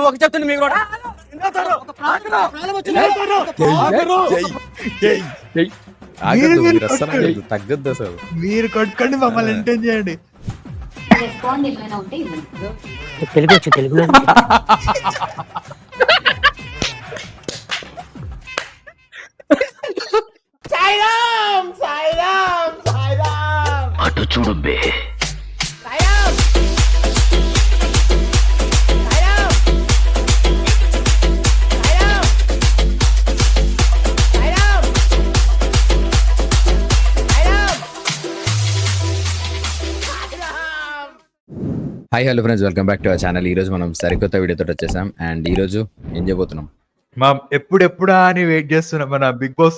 ఒక చెప్తుంది మీరు కూడా తగ్గద్దు అసలు. మీరు కొట్టుకోండి, మమ్మల్ని ఎంటర్టైన్ చేయండి. తెలుగు వచ్చు, తెలుగులో అటు చూడు బే. Hi hello friends, welcome back to our channel. ఈ రోజు మనం సరికొత్త వీడియోతో వచ్చేసాం. అండ్ ఈ రోజు ఏం చేయబోతున్నాం? మా ఎప్పుడెప్పుడా అని వెయిట్ చేస్తున్నాం. మన బిగ్ బాస్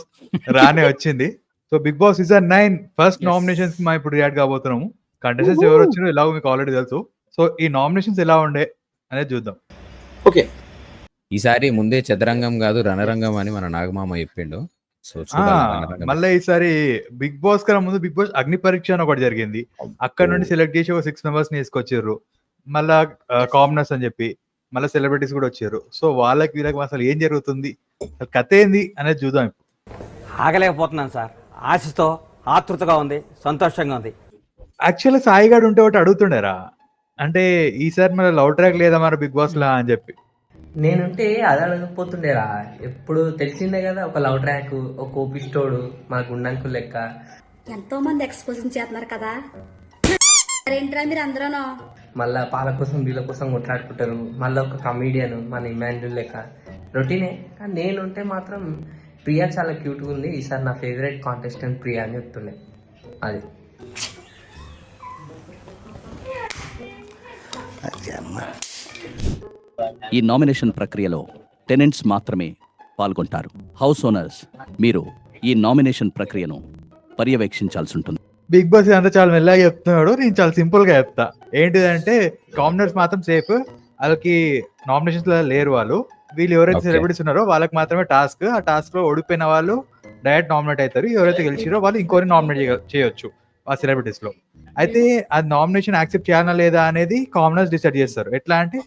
రానే వచ్చింది. So Bigg Boss season 9 first nominations కి మనం ఇప్పుడు రియాక్ట్ కాబోతున్నాము. కంటెస్టెంట్స్ ఎవరు వచ్చినారో ఎలాగో మీకు ఆల్రెడీ తెలుసు. సో ఈ నామినేషన్స్ ఎలా ఉండే అనేది చూద్దాం. ఓకే, ఈసారి ముందే చదరంగం కాదు రణరంగం అని మన నాగమామ చెప్పిండు. సో మళ్ళీ ఈసారి బిగ్ బాస్ కన్నా ముందు బిగ్ బాస్ అగ్ని పరీక్ష అని ఒకటి జరిగింది. అక్కడ నుండి సెలెక్ట్ చేసి ఒక 6 మెంబర్స్ ని తీసుకొచ్చారు. మళ్ళా కామనర్స్ అని చెప్పి మళ్ళీ సెలబ్రిటీస్ కూడా వచ్చారు. సో వాళ్ళకి వీళ్ళకి అసలు ఏం జరుగుతుంది, అసలు కథ ఏంది అనేది చూద్దాం. ఆగలేకపోతున్నాను సార్, ఆశతో ఆతృతగా ఉంది, సంతోషంగా ఉంది. యాక్చువల్లీ సాయిగాడు ఉంటే ఒకటి అడుగుతుండేరా, అంటే ఈసారి మన లవ్ ట్రాక్ లేదా మన బిగ్ బాస్ లా అని చెప్పి. నేనుంటే అది అడగకపోతుండేరా. ఎప్పుడు తెలిసిందే కదా, ఒక లవ్ ట్రాక్, ఒక కోపిస్టోడు, మన గుండంకు లెక్క. ఎంతో మంది ఎక్స్పోజింగ్ చేస్తున్నారు కదా, ఏంట్రా మీరు అందరూ మళ్ళా పాల కోసం వీళ్ళ కోసం కొట్లాడుకుంటారు. మళ్ళీ ఒక కమీడియన్ మన ఇమాన్యుల్ లెక్క రొటీనే. కానీ నేనుంటే మాత్రం ప్రియా చాలా క్యూట్గా ఉంది. ఈసారి నా ఫేవరెట్ కాంటెస్టెంట్ ప్రియా అని చెప్తుండే. అది ఈ నామినేషన్ ప్రక్రియలో టెనెంట్స్ మాత్రమే పాల్గొంటారు. హౌస్ ఓనర్స్, మీరు ఈ నామినేషన్ ప్రక్రియను పర్యవేక్షించాల్సి ఉంటుంది. బిగ్ బాస్ అంతా చాలా మెల్లగా చెప్తున్నాడు, నేను చాలా సింపుల్ గా చెప్తా. ఏంటిదంటే కామనర్స్ మాత్రం సేఫ్, వాళ్ళకి నామినేషన్స్ లేరు. వీళ్ళు ఎవరైతే సెలబ్రిటీస్ ఉన్నారో వాళ్ళకి మాత్రమే టాస్క్. ఆ టాస్క్ లో ఓడిపోయిన వాళ్ళు డైరెక్ట్ నామినేట్ అవుతారు. ఎవరైతే గెలిచారో వాళ్ళు ఇంకోరిని నామినేట్ చేయొచ్చు ఆ సెలబ్రిటీస్ లో. అయితే ఆ నామినేషన్ యాక్సెప్ట్ చేయాలా లేదా అనేది కామనర్స్ డిసైడ్ చేస్తారు. ఎట్లా అంటే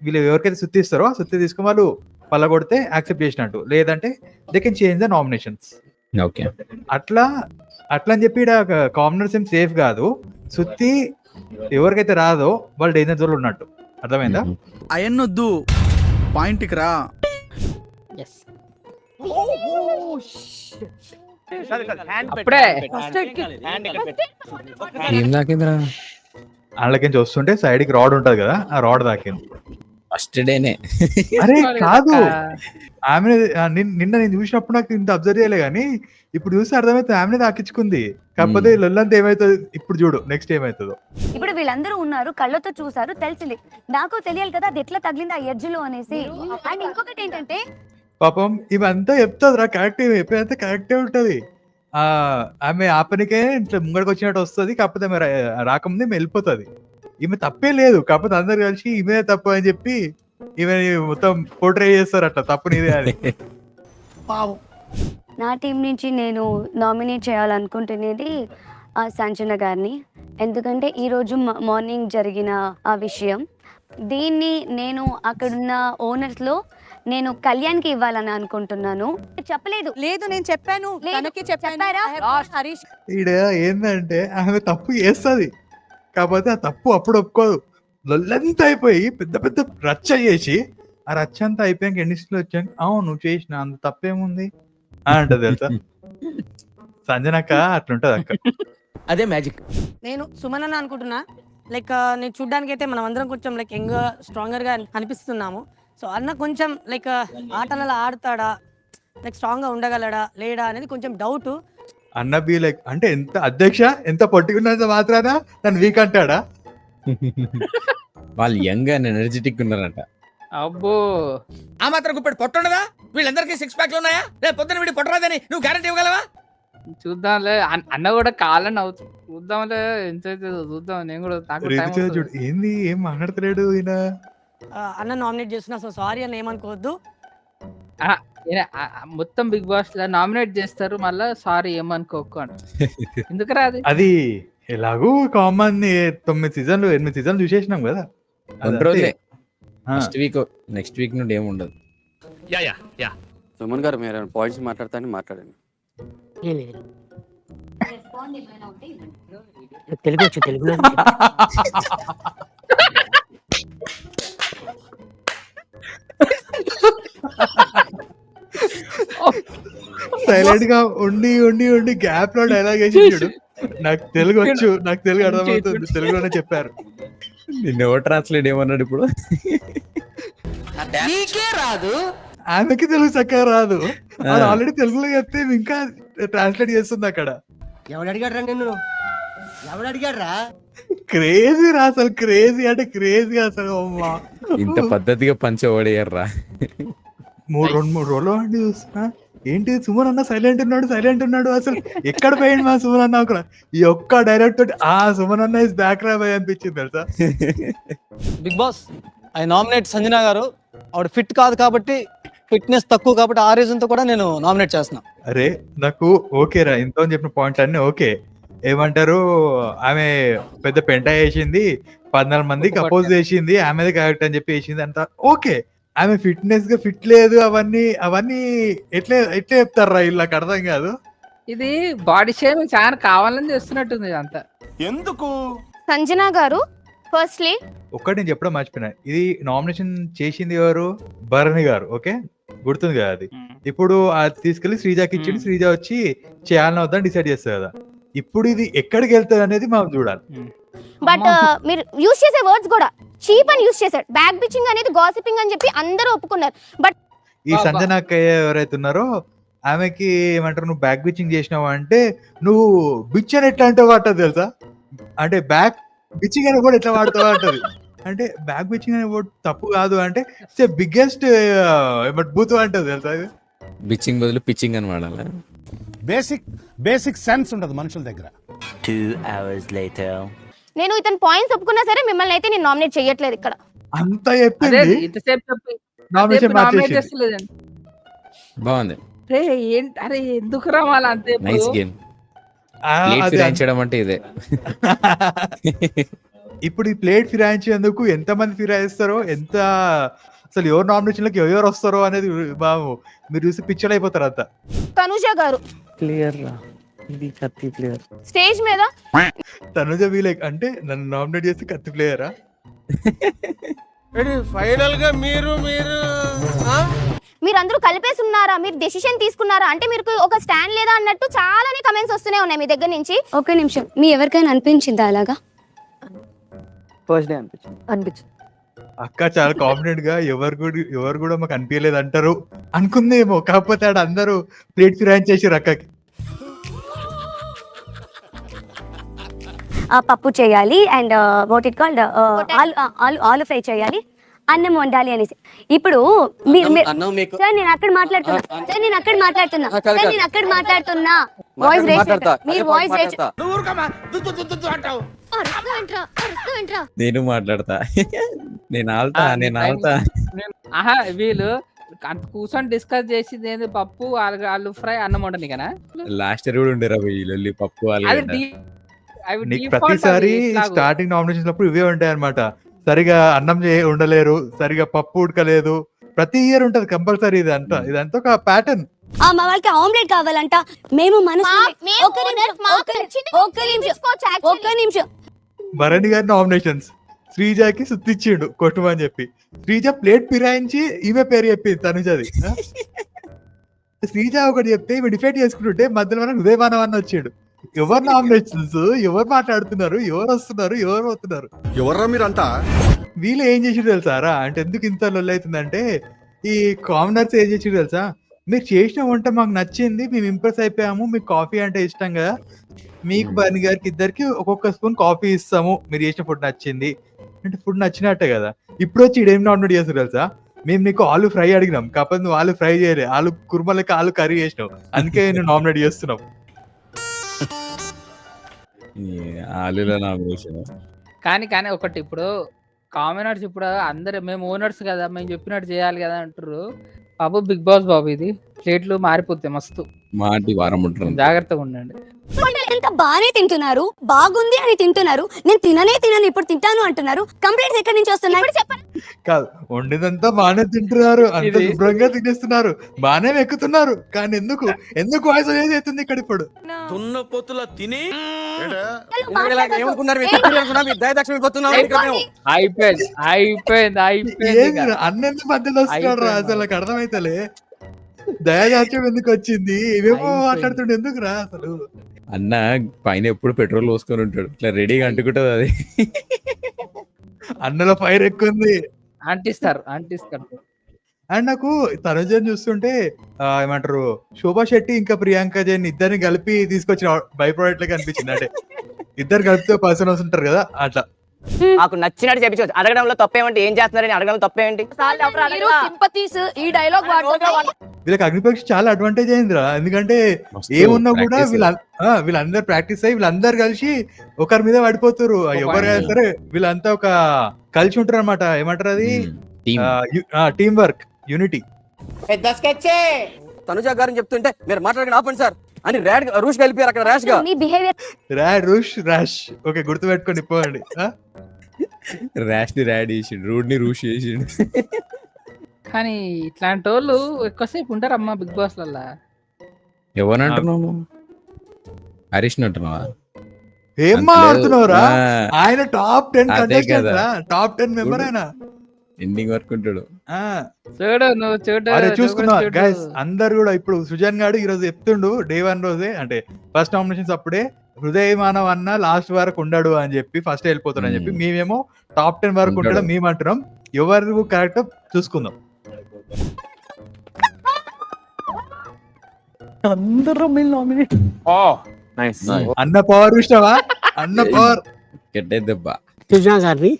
వీళ్ళు ఎవరికైతే సుత్తి ఇస్తారో ఆ సుత్తి తీసుకుని వాళ్ళు పల్లగొడితే యాక్సెప్ట్ చేసినట్టు, లేదంటే they can change the nominations. Okay, అట్లా అని చెప్పి కామనర్స్ ఏం సేఫ్ కాదు. సుత్తి ఎవరికైతే రాదో వాళ్ళు డేంజర్ జోన్ ఉన్నట్టు. అర్థమైందా? అయన్నొద్దు, పాయింట్కి రా. ఏం దాకిందిరా? వాళ్ళకి వస్తుంటే సైడ్ కి రాడ్ ఉంటది కదా, ఆ రాడ్ దాకింది. ఫస్ట్ డేనే. అరే కాదు, ఆమె నిన్న నేను చూసినప్పుడు నాకు ఇంత అబ్జర్వ్ చేయలే, కానీ ఇప్పుడు చూస్తే అర్థమైతే ఆమెనే దాకించుకుంది. కాకపోతే లొల్లంతా ఏమైతుంది ఇప్పుడు చూడు, నెక్స్ట్ ఏమైతుందో. ఇప్పుడు వీళ్ళందరూ ఉన్నారు, కళ్ళతో చూసారు, తెలిసింది. నాకు తెలియాలి కదా అది ఎట్లా తగిలింది ఆ ఎడ్జ్ లో అనేసి. అండ్ ఇంకొకటి ఏంటంటే పాపం ఇవంతా చెప్తుంది రా, కరెక్ట్ ఎప్పుడంతా కరెక్టే ఉంటది. ఆమె ఆ పనికే ఇట్లా ముంగడికి వచ్చినట్టు వస్తుంది. కాకపోతే ఆమె రాకముందే వెళ్ళిపోతుంది. ఈమె తప్పే లేదు, కాకపోతే అందరు కలిసి ఈమె తప్పు అని చెప్పి ఈమె మొత్తం పోర్ట్రే చేస్తారు. అట్లా తప్పు నీదే అని. నా టీం నుంచి నేను నామినేట్ చేయాలనుకుంటున్నది సంజన గారిని. ఎందుకంటే ఈరోజు మార్నింగ్ జరిగిన ఆ విషయం, దీన్ని నేను అక్కడున్న ఓనర్స్లో నేను కళ్యాణ్కి ఇవ్వాలని అనుకుంటున్నాను. చెప్పలేదు, లేదు నేను చెప్పాను, ఈడ ఏంటంటే ఆమె తప్పు చేస్తుంది, కాకపోతే ఆ తప్పు అప్పుడు ఒప్పుకోదు. లొల్లంతా అయిపోయి పెద్ద పెద్ద రచ్చ చేసి ఆ రచ్చ అంతా అయిపోయాక ఎన్నిస్లో వచ్చాక అవును నువ్వు చేసిన అంత తప్పేముంది అంటది తెలుసా. సంజనక్క అట్లుంటది అక్క, అదే మ్యాజిక్. నేను సుమన్ అని అనుకుంటున్నా. లైక్ నేను చూడ్డానికి అయితే మనం అందరం కొంచెం లైక్ యంగ్ గా స్ట్రాంగర్ గా అనిపిస్తున్నాము. సో అన్న కొంచెం లైక్ ఆటలలో ఆడతాడా, లైక్ స్ట్రాంగ్ గా ఉండగలడా లేడా అనేది కొంచెం డౌట్. అన్న బి లైక్ అంటే ఎంత అధ్యక్ష ఎంత పట్టుకున్నంత మాత్రాన నన్ను వీక్ అంటాడా? వాళ్ళు యంగ్ అండ్ ఎనర్జెటిక్ ఉన్నారంట. అబ్బో, ఆ మాత్రం గుప్పెడు పొట్టుండదా? వీళ్ళందరికీ 6 ప్యాక్లు ఉన్నాయా? రేపు పొద్దున వీడి పొట్టరాదని నువ్వు గ్యారెంటీ ఇవ్వగలవా? చూద్దాంలే, అన్న కూడా కాలని అవుతుంది. చూద్దాంలే, ఎంత చూద్దాం. నేను కూడా చూడు ఏంది ఏం మాట్లాడతలేడు ఈయన. అన్న నామినేట్ చేస్తున్నా, సో సారీ అన్న ఏమనుకోవద్దు. మొత్తం బిగ్ బాస్ లో నామినేట్ చేస్తారు, మళ్ళా సారీ ఏమనుకోకండి. ఎందుకురా అది ఎలాగూ కామన్. 9 సీజన్లు 8 సీజన్లు చూసేసినాం కదా. నెక్స్ట్ వీక్ నుండి ఏమి ఉండదు. సుమన్ గారు మీరు పాయింట్స్ మాట్లాడతాని మాట్లాడండి. ఏం లేదు. నాకు తెలుగు వచ్చు తెలుగులో సైలెంట్ గా ఉండి ఉండి ఉండి గ్యాప్ లో డైలాగ్ వేసి చూడు. నాకు తెలుగు వచ్చు, నాకు తెలుగు అర్థమవుతుంది, తెలుగులోనే చెప్పారు. నిన్న ఎవరు ట్రాన్స్లేట్ ఏమన్నాడు ఇప్పుడు? ఆమెకి తెలుగు చక్కగా రాదు, ఆల్రెడీ తెలుగులో చెప్తే ఇంకా ట్రాన్స్లేట్ చేస్తుంది అక్కడ. ఎవడు అడిగాడు నిన్ను? ఎవడు అడిగాడు రా? క్రేజీ రా అసలు, క్రేజీ అంటే క్రేజీ అసలు. అమ్మా ఇంత పద్ధతిగా పంచ ఓడయ్యారా? 2-3 రోజులు అండి చూస్తున్నా. ఏంటి సుమన్ అన్న సైలెంట్ ఉన్నాడు అసలు ఎక్కడ పోయింది మా సుమన్ అన్న? అక్కడ ఈ ఒక్క డైరెక్ట్ తోటి సుమన్ అన్న ఇస్ బ్యాక్ రా భయ్ అనిపించింది తెలుసా. Bigg Boss I nominate Sanjana garu. ఆవిడ ఫిట్ కాదు కాబట్టి, ఫిట్నెస్ తక్కువ కాబట్టి ఆ రీజన్ తో కూడా నేను నామినేట్ చేస్తున్నా. అరే నాకు ఓకే రా, ఇంత చెప్పిన పాయింట్లు అన్ని ఓకే. ఏమంటారు, ఆమె పెద్ద పెంట వేసింది, 14 మందికి అపోజ్ చేసింది, ఆమెదే కరెక్ట్ అని చెప్పి వేసింది అంతా ఓకే. ఆమె ఫిట్నెస్ గా ఫిట్ లేదు, అవన్నీ ఎట్లా చెప్తారా వీళ్ళకి అర్థం కాదు. ఇది బాడీ షేమింగ్ చాలా కావాలని చేస్తున్నట్టుంది అంతా. ఎందుకు? సంజన గారు ఫస్ట్లీ ఒక్కటి నేను చెప్పడం మర్చిపోయినా, ఇది నామినేషన్ చేసింది ఎవరు? భరణి గారు. ఓకే, గుర్తుంది కదా అది. ఇప్పుడు అది తీసుకెళ్లి శ్రీజాకి ఇచ్చింది, శ్రీజ వచ్చి చేయాలని వద్దని డిసైడ్ చేస్తుంది కదా. ఇప్పుడు ఇది ఎక్కడికి వెళ్తుంది అనేది మనం చూడాలి. బట్ మీరు యూజ్ చేసే వర్డ్స్ కూడా చీప్ అని యూజ్ చేశారు. బ్యాక్ బిచింగ్ అనేది గాసిపింగ్ అని చెప్పి అందరూ ఒప్పుకున్నారు. బట్ ఈ సంజన అక్కయ్య ఎవరైతే ఉన్నారో ఆమెకి ఏమంటారు, నువ్వు బ్యాక్ బిచింగ్ చేసినావు అంటే నువ్వు బిచ్ అని ఎట్లా అంటే వాడుతుంది తెలుసా? అంటే బ్యాక్ బిచింగ్ అని కూడా ఎట్లా వాడుతావా అంటది. అంటే బ్యాక్ బిచింగ్ అనే వర్డ్ తప్పు కాదు అంటే బిగ్గెస్ట్ బూతు అంటది తెలుసా. బిచ్చింగ్ బదులు పిచ్చింగ్ అని వాడాలి. బేసిక్ సెన్స్ ఉండదు మనుషుల దగ్గర. 2 hours later. నేను ఇతను పాయింట్స్ ఒప్పుకున్నా సరే మిమ్మల్ని అయితే నేను నామినేట్ చేయట్లేదు ఇక్కడ. అంత అదే చెప్పింది ఇంతసేపు చెప్పి నామినేషన్ నామినేట్ మార్చేసింది. చేస్తలేదండి. బాగుంది, రే ఏంటి అరే ఎందుకు రావాలి అంతే. Nice game. అది ఫిరాయించడం అంటే ఇదే. ఇప్పుడు ఈ ప్లేట్ ఫిరాయించేందుకు ఎంత మంది ఫిరాయిస్తారో, ఎంత అసలు ఎవరు నామినేషన్లకు ఎవరు వస్తారో అనేది బాబు మీరు చూసి పిక్చర్ అయిపోతారు అంతా. తనుజ గారు క్లియర్ రా, ఇది కత్తి క్లియర్. స్టేజ్ మీద తనుజ వీలే అంటే నన్ను నామినేట్ చేసి కత్తి ప్లేయరా? ఫైనల్ గా మీరు మీరందరూ కలిపేసి ఉన్నారా? మీరు డెసిషన్ తీసుకున్నారా? అంటే మీకు ఒక స్టాండ్ లేదా అన్నట్టు చాలానే కమెంట్స్ వస్తూనే ఉన్నాయి మీ దగ్గర నుంచి. ఒక నిమిషం, మీ ఎవరికైనా అనిపించిందా అలాగా? ఫస్ట్ డే అనిపించింది. అక్క చాలా కాన్ఫిడెంట్ గా ఎవరు కూడా మాకు అనిపించలేదు అంటారు అనుకుందేమో. కాకపోతే ఆడ అందరూ ప్లేట్ ఫిరాయించేసారు అక్కకి. పప్పు చేయాలి అండ్ వాట్ ఇట్ కాల్డ్ ఆలు ఫ్రై చేయాలి, అన్నం వండాలి అనేసి. ఇప్పుడు సార్ నేను అక్కడ మాట్లాడుతున్నా వాయిస్ రేస్ నేను మాట్లాడతా. నేను ఆల్తా. ఆహా వీళ్ళు అంత కూర్చొని డిస్కస్ చేసింది ఏంది? పప్పు ఆలు ఫ్రై అన్నం వండని కదా. లాస్ట్ ఇయర్ కూడా ఉండేరా వీళ్ళు పప్పు అది నీకు ప్రతిసారి స్టార్టింగ్ నామినేషన్స్ అప్పుడు ఇవే ఉంటాయి అనమాట. సరిగా అన్నం ఉండలేరు, సరిగా పప్పు ఉడకలేదు, ప్రతి ఇయర్ ఉంటది కంపల్సరీ. ఇదంతా ఒక ప్యాటర్న్. మా వాళ్ళకి ఆమ్లెట్ కావాలంట. మేము ఒక్క నిమిషం భరణి గారి నామినేషన్స్ శ్రీజాకి సుత్తిచ్చిండు కొట్టుమని చెప్పి. శ్రీజ ప్లేట్ ఫిరాయించి ఈమె పేరు చెప్పింది తనుజది. శ్రీజ ఒకటి చెప్తే ఈమె డిఫెండ్ చేసుకుంటుంటే మధ్యలో మనకు హృదయమానం అన్న వచ్చాడు. ఎవరు నామినేషన్స్, ఎవరు మాట్లాడుతున్నారు, ఎవరు వస్తున్నారు, ఎవరు పోతున్నారు, ఎవర్రా మీరంతా? వీళ్ళు ఏం చేసిరు తెలుసారా? అంటే ఎందుకు ఇంత లొల్లి అవుతుందంటే ఈ కామనర్స్ ఏం చేసిరు తెలుసా? మీరు చేసిన వంట మాకు నచ్చింది, మేము ఇంప్రెస్ అయిపోయాము, మీకు కాఫీ అంటే ఇష్టం కదా, మీకు బర్ని గారికి ఇద్దరికి ఒక్కొక్క స్పూన్ కాఫీ ఇస్తాము, మీరు చేసిన ఫుడ్ నచ్చింది అంటే ఫుడ్ నచ్చినట్టే కదా. ఇప్పుడు వచ్చి ఇడేం నామినేట్ చేస్తారు తెలుసా? మేము నీకు ఆలు ఫ్రై అడిగినాం, కాకపోతే నువ్వు ఆలు ఫ్రై చేయలే, ఆలు కుర్మలకి ఆలు కర్రీ చేసినావు, అందుకే నేను నామినేట్ చేస్తున్నాం. ఆలులో నామినేషన్. కానీ ఒకటి, ఇప్పుడు కామనర్స్ ఇప్పుడు అందరు మేము ఓనర్స్ కదా, మేము చెప్పినట్టు చేయాలి కదా అంటారు. బాబు బిగ్ బాస్ బాబు ఇది ప్లేట్లు మారిపోతాయి మస్తు. మాటి వారం ఉంటుంది. జాగ్రత్తగా ఉండండి. ఎంత బాగానే తింటున్నారు, బాగుంది అని తింటున్నారు. నేను తినను, ఇప్పుడు తింటాను అంటున్నారు. కంప్లైంట్స్ ఎక్కడి నుంచి వస్తున్నాయి చెప్పండి. కాదు, వండినంతా బాగానే తింటున్నారు, అంత ఇది- శుభ్రంగా తినేస్తున్నారు, బాగానే ఎక్కుతున్నారు. కానీ ఎందుకు వాయిస్ అనేది అవుతుంది ఇక్కడ ఇప్పుడు? అయిపోయింది ఏంది అన్నెందు మధ్యలో వస్తున్నాడు రా? అసలు నాకు అర్థమైతలే. దయాదాత్యం ఎందుకు వచ్చింది? ఇవేమో మాట్లాడుతుండే ఎందుకు రా అసలు? అన్న పైన ఎప్పుడు పెట్రోల్ పోసుకొని ఉంటాడు, ఇట్లా రెడీగా అంటుకుంటది అది. అన్నలో ఫైర్ ఎక్కువ ఉంది. అంటిస్తారు. అండ్ నాకు తనుజని చూస్తుంటే ఏమంటారు, శోభా శెట్టి ఇంకా ప్రియాంక జైన్ ఇద్దరిని కలిపి తీసుకొచ్చిన బై ప్రోడక్ట్ లాగా అనిపించింది. అంటే ఇద్దరు కలిపితే పర్సన్ వస్తుంటారు కదా అట్లా. నాకు నచ్చినట్టు చెప్పించు. అడగడంలో తప్పేమంటే ఏం చేస్తున్నారని అడగడంలో తప్పేంటి? ఈ డైలాగ్ వీళ్ళకి అగ్నిపక్ష చాలా అడ్వాంటేజ్ అయిందిరా. ఎందుకంటే ఏమున్నా కూడా వీళ్ళందరూ ప్రాక్టీస్ అయ్యి వీళ్ళందరూ కలిసి ఒకరి మీద పడిపోతారు. ఎవరైనా సరే వీళ్ళంతా ఒక కలిసి ఉంటారు అనమాట. ఏమంటారు అది? Team work, unity. పెద్ద స్కెచ్ తనుజ గారిని చెప్తుంటే మీరు మాట్లాడకుండా ఆపండి సార్ అని రూష్ వెళ్ళిపోయారు అక్కడ ర్యాష్ గా. నీ బిహేవియర్ ర్యాష్ ఓకే, గుర్తు పెట్టుకొని ఇవ్వండి. ర్యాష్ ని ర్యాడ్ చేసిండు, రూడ్ ని రూష్ చేసిండు. కానీ ఇట్లాంటి వాళ్ళు ఎక్కువసేపు ఉంటారమ్మా బిగ్ బాస్ లల్లా. ఎవరంటున్నావు? హరీష్ అంటున్నావా? ఏం మాట్లాడుతున్నావురా? ఆ, ఆయన టాప్ 10 అదే కంటెస్టెంట్ కదా. రా, టాప్ 10 మెంబర్ ఆయన. ఎండింగ్ వరకు ఉంటాడు. చూడు నువ్వు చూడు. అరే చూసుకున్నా చూడు. గైస్, అందరు కూడా ఇప్పుడు సృజన్ గాడు ఈ రోజు చెప్తుండు డే 1 రోజే, అంటే ఫస్ట్ నామినేషన్స్ అప్పుడే హృదయ మానవ్ అన్న లాస్ట్ వరకు ఉండడు అని చెప్పి, ఫస్ట్ వెళ్ళిపోతాడు అని చెప్పి. మేమేమో టాప్ 10 వరకు ఉంటాడు మేము అంటున్నాం. ఎవరు కరెక్ట్ చూసుకుందాం. అన్న పవర్ చూసినావా? అన్న పవర్. గడ్డే దెబ్బ. సృజన గారిని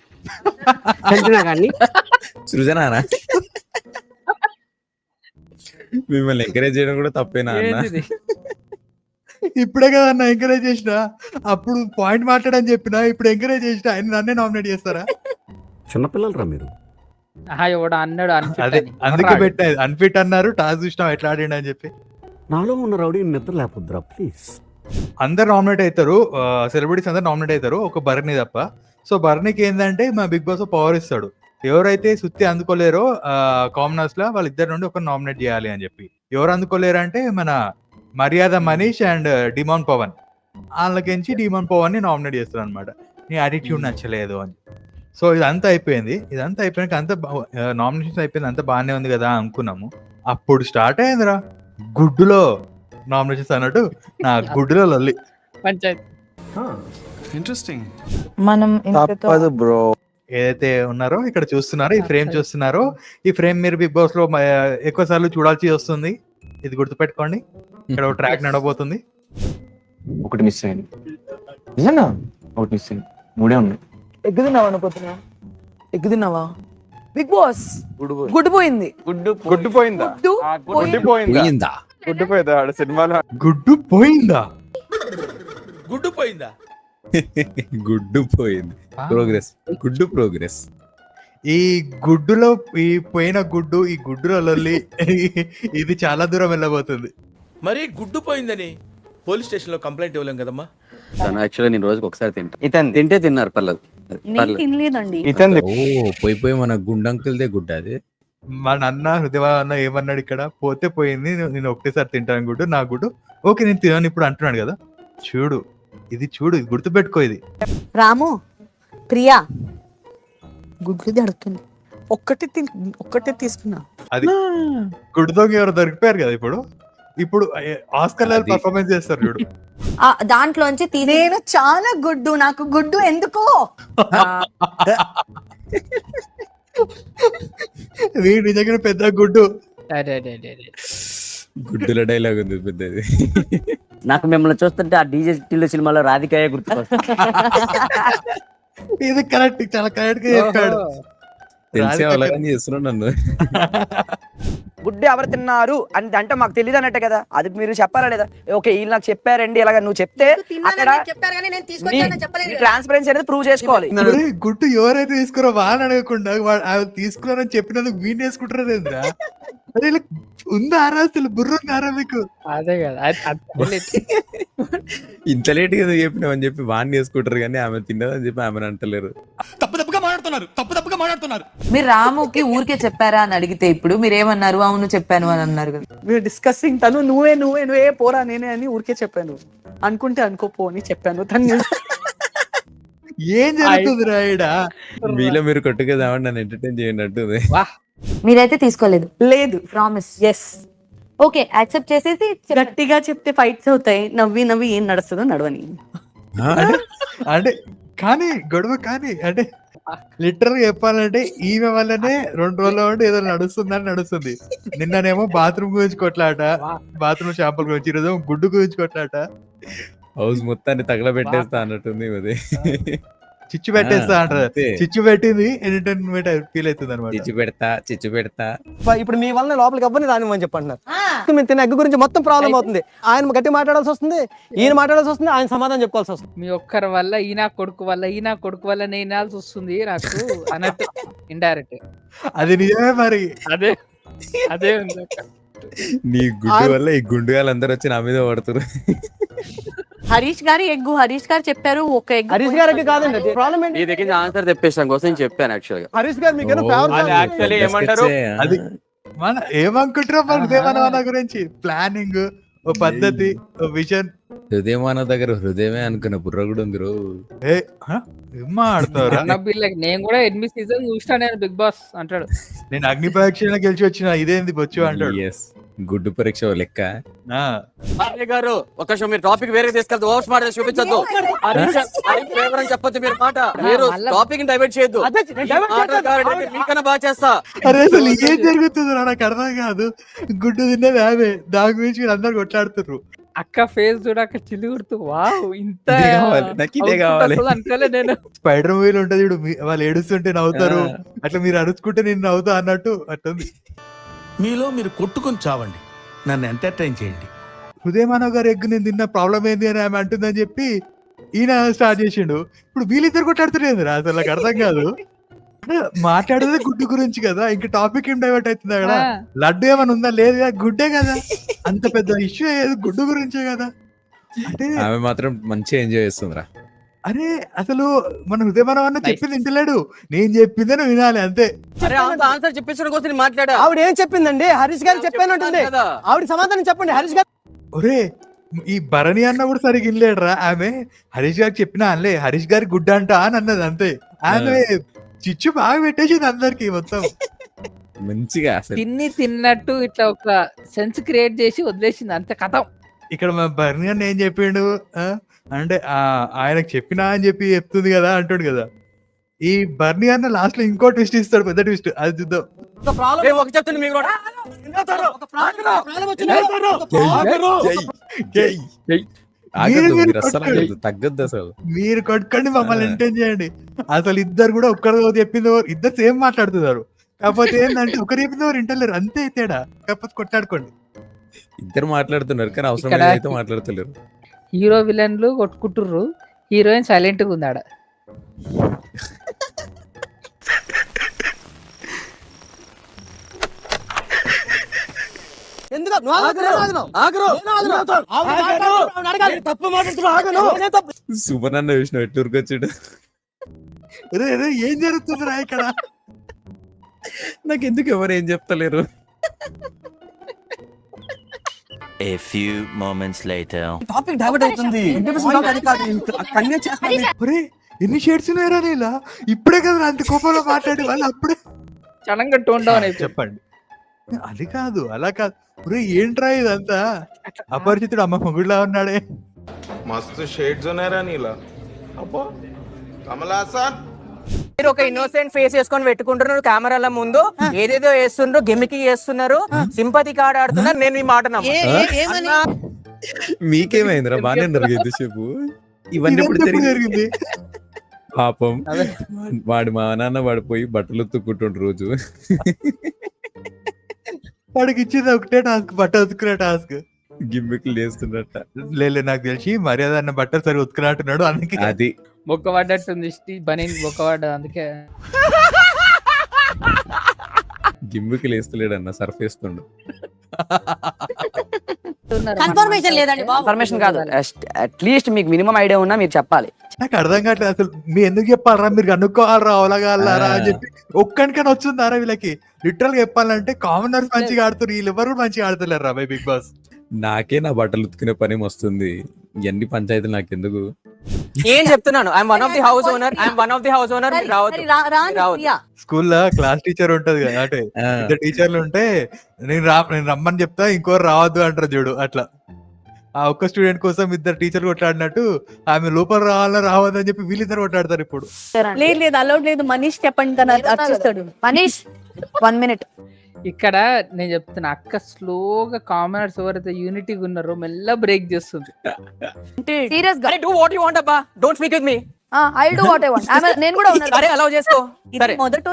సంజన గారిని సృజనానా? మిమ్మల్ని ఎంకరేజ్ చేయడం కూడా తప్పేనా అన్న? ఏంటిది? ఇప్పుడే కదా అన్న ఎంకరేజ్ చేసిన, అప్పుడు పాయింట్ మాట్లాడని చెప్పిన, ఇప్పుడు ఎంకరేజ్ చేసిన. ఆయన నన్నే నామినేట్ చేస్తారా? చిన్నపిల్లలు రా మీరు. ఎవడు అన్నాడు అదే అందుకే పెట్టాయి అన్ఫిట్ అన్నారు. టాస్ చూసినాం ఎట్లా ఆడిండు అని చెప్పి. నాలో ఉన్న రౌడీ నిద్ర లేకపోద్దురా ప్లీజ్. అందరు నామినేట్ అవుతారు, సెలబ్రిటీస్ అందరు నామినేట్ అవుతారు, ఒక బర్నీ తప్ప. సో బర్నీకి ఏంటంటే మా బిగ్ బాస్ పవర్ ఇస్తాడు. ఎవరైతే సుత్తి అందుకోలేరో కామనర్స్ లో వాళ్ళిద్దరి నుండి ఒక నామినేట్ చేయాలి అని చెప్పి. ఎవరు అందుకోలేరు అంటే మన మర్యాద మనీష్ అండ్ డిమాన్ పవన్. వాళ్ళకించి డిమాన్ పవన్ ని నామినేట్ చేస్తారు అనమాట. నీ యాటిట్యూడ్ నచ్చలేదు అని. సో ఇదంతా అయిపోయినాక అంత నామినేషన్స్ అయిపోయింది, అంత బాగానే ఉంది కదా అనుకున్నాము. అప్పుడు స్టార్ట్ అయిందిరా గుడ్డులో నామినేషన్స్ అన్నట్టు. నా గుడ్డులో లొల్లి. పంచాయతీ. ఇంట్రెస్టింగ్. మనం బ్రో. ఏదైతే ఉన్నారో ఇక్కడ చూస్తున్నారో, ఈ ఫ్రేమ్ చూస్తున్నారో, ఈ ఫ్రేమ్ మీరు బిగ్ బాస్ లో ఎక్కువ సార్లు చూడాల్సి వస్తుంది. ఇది గుర్తుపెట్టుకోండి. ఇక్కడ ఒక ట్రాక్ నడవబోతుంది. ఒకటి మిస్ అయింది. నిజంగా ఒకటి మిస్ అయింది. మూడే ఉన్నాయి. ఎగ్గు తిన్నావా అనుకుంటున్నా? ఎగ్గు తిన్నావా? బిగ్ బాస్ గుడ్డు పోయింది. గుడ్డు పోయిందా? పోయిందా? గుడ్డు పోయిందా సినిమాలో? గుడ్డు పోయిందా? గుడ్డు పోయింది. ప్రోగ్రెస్. గుడ్డు ప్రోగ్రెస్. ఈ గుడ్డులో ఈ పోయిన గుడ్డు, ఈ గుడ్డులో లొల్లి ఇది చాలా దూరం వెళ్ళబోతుంది. మరి గుడ్డు పోయిందని పోలీస్ స్టేషన్ లో కంప్లైంట్ ఇవ్వలేం కదమ్మా. యాక్చువల్లీ నేను రోజుకి ఒకసారి తింటా. ఇతను తింటే తిన్నారు పర్లేదు. తినలేదండి. ఓ పోయి మన గుండంకులదే గుడ్డ అది. మా నాన్న హృదయ అన్న ఏమన్నాడు ఇక్కడ? పోతే పోయింది, నేను ఒకటేసారి తింటాను గుడ్డు, నా గుడ్డు ఓకే నేను తినను ఇప్పుడు అంటున్నాడు కదా. చూడు ఇది గుర్తుపెట్టుకో. ఇది రాము ప్రియా గుడ్లు అడుగుతుంది. ఒక్కటే తీసుకున్నా. అది గుడ్డుతో ఎవరు దొరికిపోయారు కదా ఇప్పుడు ఆస్కర్ లెవెల్ పర్ఫార్మెన్స్ చేస్తారు చూడు. దాంట్లోంచి నేను చాలా గుడ్డు, నాకు గుడ్డు ఎందుకు? వీడు నిజంగా పెద్ద గుడ్డు. గుడ్డుల డైలాగ్ ఉంది పెద్దది. నాకు మిమ్మల్ని చూస్తుంటే ఆ డీజే టిల్లు సినిమాలో రాధికాయ గుర్తుకొస్తుంది. ఇది కరెక్ట్, చాలా కరెక్ట్ గా చెప్పాడు. తెలిసే అలాగని చేస్తున్నాడు నన్ను. గుడ్డు ఎవరు తిన్నారు అంటే మాకు తెలియదు అన్నట్టే కదా. అది మీరు చెప్పాలా లేదా? ఓకే వీళ్ళు నాకు చెప్పారండి ఇలాగ, నువ్వు చెప్తే అక్కడ ట్రాన్స్పరెన్సీ అనేది ప్రూవ్ చేసుకోవాలి. గుడ్డు ఎవరైతే తీసుకురో వాళ్ళని అడగకుండా తీసుకున్నారని చెప్పినందుకు వీడిని వేసుకుంటారు ఏంద్రా? అరే ఇలా ఉందారా అసలు బుర్ర ఉందారా మీకు? అదే కదా ఇంత లేట్ గా చెప్పినామని చెప్పి వాడిని వేసుకుంటారు కానీ ఆమె తిన్నదని చెప్పి ఆమెను అంటలేరు. తప్పుగా మాట్లాడుతున్నారు. మీరు రాముకి ఊరికే చెప్పారా అని అడిగితే ఇప్పుడు మీరు ఏమన్నారు? అవును చెప్పాను అని అన్నారు కదా. మీరు డిస్కసింగ్ తను నువ్వే పోరా నేనే అని ఊరికే చెప్పాను. అనుకుంటే అనుకోపో అని చెప్పాను. తను ఏం జరుగుతుంది రాయడా? మీలో మీరు కొట్టుకేదామని నన్ను ఎంటర్టైన్ చేయనట్టు మీరైతే తీసుకోలేదు. లేదు. ప్రామిస్. ఎస్. ఓకే, యాక్సెప్ట్ చేసేసి గట్టిగా చెప్తే ఫైట్స్ అవుతాయి. నవ్వి ఏం నడుస్తుందో నడవని. అంటే కానీ గొడవ కానీ అంటే లిటరల్ చెప్పాలంటే ఈమె వల్లనే 2 రోజుల నుండి ఏదో నడుస్తుంది. నిన్ననేమో బాత్రూమ్ గురించి కొట్లాట, బాత్రూమ్ షాంపుల్ గురించి, ఈరోజు గుడ్డు గురించి కొట్లాట. హౌస్ మొత్తాన్ని తగలబెట్టేస్తా అన్నట్టుంది అది. చిచ్చు పెట్టేస్తా అంటారు. చిచ్చు పెట్టింది ఎంటర్టైన్మెంట్ ఫీల్ అవుతుంది అనమాట. చిచ్చు పెడతా. ఇప్పుడు మీ వల్ల లోపలికి ఎవ్వరిని రానివ్వని చెప్పంటున్నారు. మీరు తిన్న ఎగ్ గురించి మొత్తం ప్రాబ్లం అవుతుంది. ఆయన గట్టి మాట్లాడాల్సి వస్తుంది, ఈయన మాట్లాడాల్సి వస్తుంది, ఆయన సమాధానం చెప్పుకోవాల్సి వస్తుంది. మీ ఒక్కరి వల్ల ఈయన కొడుకు వల్ల నేను వినాల్సి వస్తుంది నాకు అన్నట్టు ఇండైరెక్ట్. అది నిజమే మరి. అదే ఉంది. నీ గుడ్డు వల్ల ఈ గుండుగాలందరూ వచ్చి నా మీద పడుతున్నారు. హరీష్ గారు చెప్పారు. ఒక ఎగ్ హరీష్ గారికి కాదండి ప్రాబ్లం ఏంటి? నీ దగ్గర ఆన్సర్ తెప్పించడం కోసం చెప్పాను యాక్చువల్ గా. హరీష్ గారు మీకు యాక్చువల్లీ ఏమంటారు? అది మన ఏమనుకుంటారో మన గురించి ప్లానింగ్, ఓ పద్ధతి, ఓ విజన్. హృదయమాన దగ్గర హృదయమే అనుకున్న బుర్ర కూడా ఉంది రో. ఆడతారా? నేను కూడా 8 సీజన్ చూసినా నేను బిగ్ బాస్ అంటాడు. నేను అగ్ని పరీక్ష గెలిచి వచ్చిన ఇదేంది బొచ్చు అంటాడు. గుడ్డు పరీక్ష లెక్క. గారు ఒక మీరు టాపిక్ వేరే తీసుకెళ్తే ఓవర్స్ మాట చూపించద్దు. చెప్పొచ్చు మీరు మాట. మీరు టాపిక్ డైవర్ట్ చేయొద్దు. మీకన్నా బాగా చేస్తా. అరే అసలు ఏం జరుగుతుందో నాకు అర్థం కాదు. గుడ్డు తిన్నది ఆమె, దాని గురించి మీరు అందరు కొట్లాడుతున్నారు. అక్క ఫేస్ చూడక చిల్లి గుర్తు. వావ్, ఇంత అనుకోలే నేను. స్పైడర్ మూవీలో ఉంటది చూడు, వాళ్ళు ఏడుస్తుంటే నవ్వుతారు, అట్లా మీరు అరుచుకుంటే నేను నవ్వుతా అన్నట్టు అట్టుంది. మీలో మీరు కొట్టుకొని చావండి, నన్ను ఎంటర్టైన్ చేయండి. హృదయమానవ్ గారు ఎగ్గు నేను తిన్న ప్రాబ్లం ఏంది అని ఆమె అంటుందని చెప్పి ఈయన స్టార్ట్ చేసిండు. ఇప్పుడు వీళ్ళిద్దరు కొట్లాడుతున్నారు అసలు నాకు అర్థం కాదు. మాట్లాడేది గుడ్డు గురించి కదా, ఇంకా టాపిక్ ఏం డైవర్ట్ అవుతుంది అక్కడ. లడ్డు ఏమైనా ఉందా? లేదు కదా, గుడ్డే కదా. అంత పెద్ద ఇష్యూ అయ్యేది గుడ్డు గురించే కదా. అంటే ఆమె మాత్రం మంచిగా ఎంజాయ్ చేస్తుందిరా. అరే అసలు మన హృదయమానవ్ అన్న చెప్పింది ఇంటలేడు, నేను చెప్పిందే నువ్వు వినాలి అంతే. ఆన్సర్ చెప్పించడం కోసం మాట్లాడా. ఆవిడ ఏం చెప్పిందండి? హరీష్ గారు చెప్పానంటుంది. ఆవిడ సమాధానం చెప్పండి హరీష్ గారు. ఒరే ఈ భరణి అన్న కూడా సరిగ్గా వినలేడురా. ఆమె హరీష్ గారికి చెప్పినా అనలే, హరీష్ గారి గుడ్డ అంట అని అన్నది అంతే. ఆమె చిచ్చు బాగా పెట్టేసింది అందరికి మొత్తం మంచిగా. తిన్నట్టు ఇట్లా ఒక సెన్స్ క్రియేట్ చేసి వదిలేసింది అంతే కథ. ఇక్కడ మా భరణి అన్న ఏం చెప్పిండు అంటే ఆయనకు చెప్పినా అని చెప్పి చెప్తుంది కదా అంటాడు కదా. ఈ బర్నీ అన్న లాస్ట్ లో ఇంకో ట్విస్ట్ ఇస్తాడు, పెద్ద ట్విస్ట్, అది చూద్దాం. మీరు కొట్టుకోండి, మమ్మల్ని ఎంటర్టైన్ చేయండి. అసలు ఇద్దరు కూడా ఒక్కరు చెప్పింది ఇద్దరు సేమ్ మాట్లాడుతున్నారు, కాకపోతే ఏంటంటే ఒకరు చెప్పింది ఎవరు ఇంటలేరు, అంతే తేడా. కాకపోతే కొట్టాడుకోండి. ఇద్దరు మాట్లాడుతున్నారు కానీ అవసరం అయితే మాట్లాడతలేరు. హీరో విలన్లు కొట్టుకుంటుర్రు, హీరోయిన్ సైలెంట్ గా ఉంది ఆడ. సుమనన్న చూసిన ఎట్టూరుకొచ్చాడు. ఏం జరుగుతుందిరా ఇక్కడ? నాకు ఎందుకు ఎవరు ఏం చెప్తలేరు. A few moments later. Topic divert అవుతుంది. ఎన్ని షేడ్స్ ఉన్నాయరా నీలా? ఇప్పుడే కదా అంత కోపంలో మాట్లాడి వాళ్ళు అప్పుడే సడన్గా టోన్ డౌన్ అయిపోయి. చెప్పండి. అది కాదు, అలా కాదు. ఏంట్రా ఇదంతా? అపరిచితుడు అమ్మ మొగుడులా ఉన్నాడే. మస్తు షేడ్స్ ఉన్నాయరా నీలా. అబ్బా కమలాసన్. మీరు ఒక ఇన్నోసెంట్ ఫేస్ వేసుకొని పెట్టుకుంటున్నారు కెమెరాల ముందు, ఏదేదో వేస్తున్నారు, గిమికి చేస్తున్నారు, సింపతి కార్డ్ ఆడుతున్నారు. నేను ఈ మాట మీకేమైందిరా? బాగానే జరిగింది చెప్పు. ఇవన్నీ ఎప్పుడు జరిగింది? పాపం వాడు మా నాన్న పడిపోయి బట్టలు ఉతుక్కుంటుండ్రు రోజు. వాడికి ఇచ్చింది ఒకటే టాస్క్, బట్ట ఉతుకునే టాస్క్. గిమ్మిక్లు చేస్తున్నట్ట. లేదు నాకు తెలిసి మర్యాద అన్న బట్టలు సరి ఉతుకున్నట్టున్నాడు, అందుకే అది బొక్క పడ్డట్టుంది. బనీ బొక్క పడ్డది అందుకే. జిమ్కి లేస్తలేడు అన్న, సర్ఫ్ వేస్తుండు. కన్ఫర్మేషన్ లేదండి బాబు. ఇన్ఫర్మేషన్ కాదు, అట్లీస్ట్ మీకు మినిమం ఐడియా ఉన్నా మీరు చెప్పాలి. నాకు అర్థం కావట్లేదు అసలు, మీ ఎందుకు చెప్పాలరా, మీరు కనుక్కోవాలరా అవలగాలరా అని చెప్పి ఒక్కడికైనా వచ్చిందారా వీళ్ళకి? లిటరల్ గా చెప్పాలంటే కామనర్స్ మంచిగా ఆడుతారు, వీళ్ళు ఎవరు మంచిగా ఆడతలేరు బై బిగ్ బాస్. నాకే నా బట్టలు ఉతుకునే పని వస్తుంది, ఇవన్నీ పంచాయతీలు నాకెందుకు? ఏం చెప్తున్నాను, I'm one of the house owner, రావద్దు. స్కూల్లో క్లాస్ టీచర్ ఉంటది కదా, అంటే ఇద్దరు టీచర్లు ఉంటే నేను రమ్మని చెప్తా, ఇంకోరు రావద్దు అంటారు చూడు, అట్లా ఆ ఒక్క స్టూడెంట్ కోసం ఇద్దరు టీచర్ కొట్లాడినట్టు ఆమె లోపల రావాలని రావద్దు అని చెప్పి వీళ్ళిద్దరు కొట్లాడతారు ఇప్పుడు. లేదు లేదు అలౌడ్ లేదు. మనీష్ చెప్పండి, తను అర్చిస్తాడు. మనీష్ 1 minute. ఇక్కడ నేను చెప్తున్నా, అక్క స్లోగా కామనర్స్ ఎవరైతే యూనిటీగా ఉన్నారో మెల్ల బ్రేక్ చేస్తుంది. సీరియస్ గా డూ వాట్ యు వాంట్ అబ్బా, don't speak with me. I do what I want. నేను కూడా ఉన్నాను. సరే అలౌ చేసుకో. సరే మొదట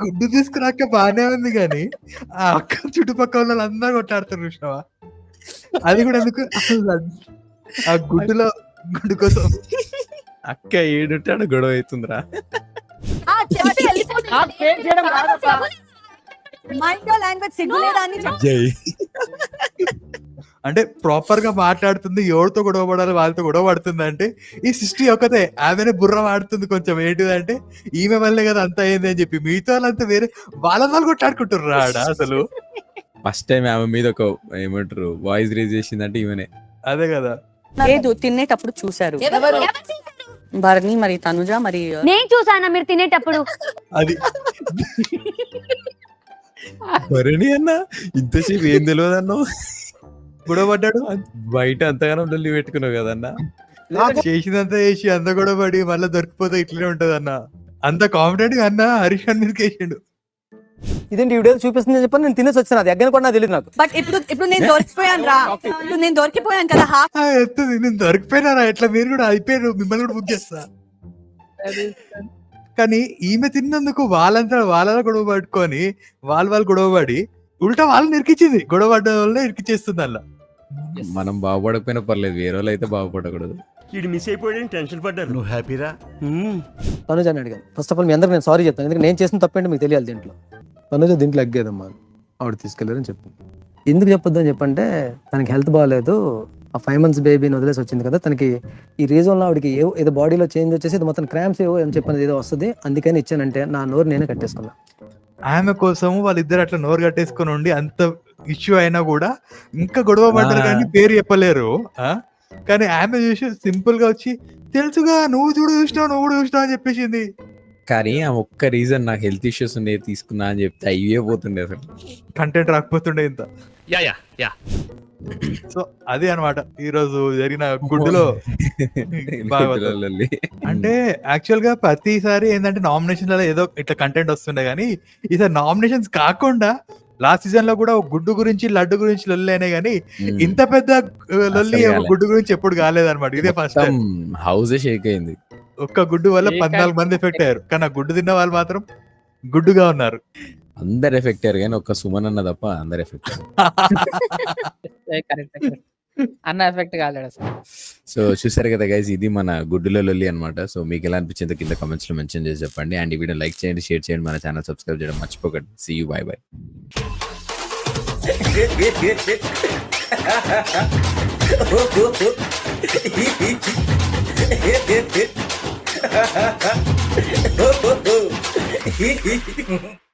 గుడ్డు తీసుకురాక బానే ఉంది కానీ ఆ అక్క చుట్టుపక్కల వాళ్ళందరూ కొట్లాడుతారు చూసినావా? అది కూడా ఎందుకు ఆ గుడ్డులో గుడ్డు కోసం అక్క ఏడుంటాడు గొడవ అవుతుందిరా. జై అంటే ప్రాపర్ గా మాట్లాడుతుంది, ఎవరితో గొడవ పడాలి వాళ్ళతో గొడవ పడుతుంది అంటే ఈ సృష్టి ఒకతే, ఆమెనే బుర్ర వాడుతుంది కొంచెం. ఏంటిదంటే ఈమె వల్లే కదా అంత అయింది అని చెప్పి మిగతా వాళ్ళంతా వేరే వాళ్ళు కొట్లాడుకుంటారు ఆడ. అసలు ఫస్ట్ టైం ఆమె మీద ఒక ఏమంటారు వాయిస్ రేజ్ చేసిందంటే ఈమెనే. అదే కదా. లేదు తినేటప్పుడు చూసారు భరణి, మరి తనుజ, మరి నేను చూసానా మీరు తినేటప్పుడు? అది భరణి అన్న ఇంతసేపు ఏం తెలియదు అన్నావు, గొడవ పడ్డాడు బయట అంతగానో లొల్లి పెట్టుకున్నావు కదన్నా. చేసిందంతా చేసి అంత గొడవ పడి మళ్ళీ దొరికిపోతే ఇట్లనే ఉంటది అన్న. అంత కాన్ఫిడెంట్ గా అన్న హరీష్ అని మీదకి వేసిండు. ఇదేంటి వీడియో చూపిస్తుంది చెప్పని నేను తినేసి వచ్చిన, అది ఎగ్గని కూడా నాకు తెలియదు నాకు. బట్ ఇప్పుడు నేను దొరికిపోయాను రా, ఇప్పుడు నేను దొరికిపోయాను కదా. ఎత్తుంది, నేను దొరికిపోయినారా ఎట్లా, మీరు కూడా అయిపోయారు, మిమ్మల్ని కూడా బుక్ చేస్తా. కానీ ఈమె తిన్నందుకు వాళ్ళంతా వాళ్ళ గొడవ పట్టుకొని వాళ్ళు గొడవ పడి ఉల్టా వాళ్ళని ఇరికిచ్చింది, గొడవ పడ్డ వల్ల ఇరికిచ్చేస్తుంది అలా. మనం బాగుపడకపోయినా పర్లేదు, వేరే వాళ్ళు అయితే బాగుపడకూడదు. ఇది మిస్ అయిపోయాడని టెన్షన్ పడ్డారు. నువ్వు హ్యాపీరా? తనుజ అని అడిగాను. ఫస్ట్ ఆఫ్ ఆల్ మీ అందరికి నేను సారీ చెప్తాను, ఎందుకంటే నేను చేసిన తప్పేంటి మీకు తెలియాలి. దీంట్లో తనుజ దీంట్లో ఎగ్గేదమ్మా, ఆవిడ తీసుకెళ్ళారని చెప్పు. ఎందుకు చెప్పొద్దు అని చెప్పంటే, తనకి హెల్త్ బాగాలేదు, ఆ 5 months బేబీని వదిలేసి వచ్చింది కదా, తనకి ఈ రీజన్లో ఆవిడకి ఏదో బాడీలో చేంజ్ వచ్చేసి ఇది మొత్తం క్రాంప్స్ ఏవో అని చెప్పినది ఏదో వస్తుంది, అందుకని ఇచ్చానంటే నా నోరు నేనే కట్టేసుకున్నా. ఆమె కోసం వాళ్ళిద్దరు అట్లా నోరు కట్టేసుకొని ఉండి అంత ఇష్యూ అయినా కూడా ఇంకా గొడవ పడ్డారు కానీ పేరు చెప్పలేరు. కానీ ఆమె చూసి సింపుల్ గా వచ్చి తెలుసుగా నువ్వు చూసినావు అని చెప్పేసింది. కానీ ఆ ఒక్క రీజన్ నాకు హెల్త్ ఇష్యూస్ ఉన్నాయి తీసుకున్నా అని చెప్తే అయ్యే పోతుండే, అసలు కంటెంట్ రాకపోతుండే ఇంత. సో అదే అనమాట ఈ రోజు జరిగిన గుడ్డులో. అంటే యాక్చువల్ గా ప్రతిసారి ఏంటంటే నామినేషన్ ఏదో ఇట్లా కంటెంట్ వస్తుండే, కానీ ఈసారి నామినేషన్స్ కాకుండా లాస్ట్ సీజన్ లో కూడా గుడ్డు గురించి లడ్డు గురించి లొల్లి అయినాయి, కానీ ఇంత పెద్ద లొల్లి గుడ్డు గురించి ఎప్పుడు కాలేదన్నమాట. ఇదే ఫస్ట్ టైం. హౌస్ షేక్ అయింది. ఒక్క గుడ్డు వల్ల 14 మంది ఎఫెక్ట్ అయ్యారు, కానీ ఆ గుడ్డు తిన్న వాళ్ళు మాత్రం గుడ్డుగా ఉన్నారు. అందరు ఎఫెక్ట్ అయ్యారు కానీ ఒక్క సుమన్ అన్న తప్ప అందరు ఎఫెక్ట్ అన్న ఎఫెక్ట్ కాలేడు అసలు. సో చూసారు కదా గైస్, ఇది మన గుడ్డులో లొల్లి అనమాట. సో మీకు ఎలా అనిపించిందో కింద కామెంట్స్ లో మెన్షన్ చేసి చెప్పండి. అండ్ ఈ వీడియో లైక్ చేయండి, షేర్ చేయండి, మన ఛానల్ సబ్స్క్రైబ్ చేయడం మర్చిపోకండి. See you, bye by.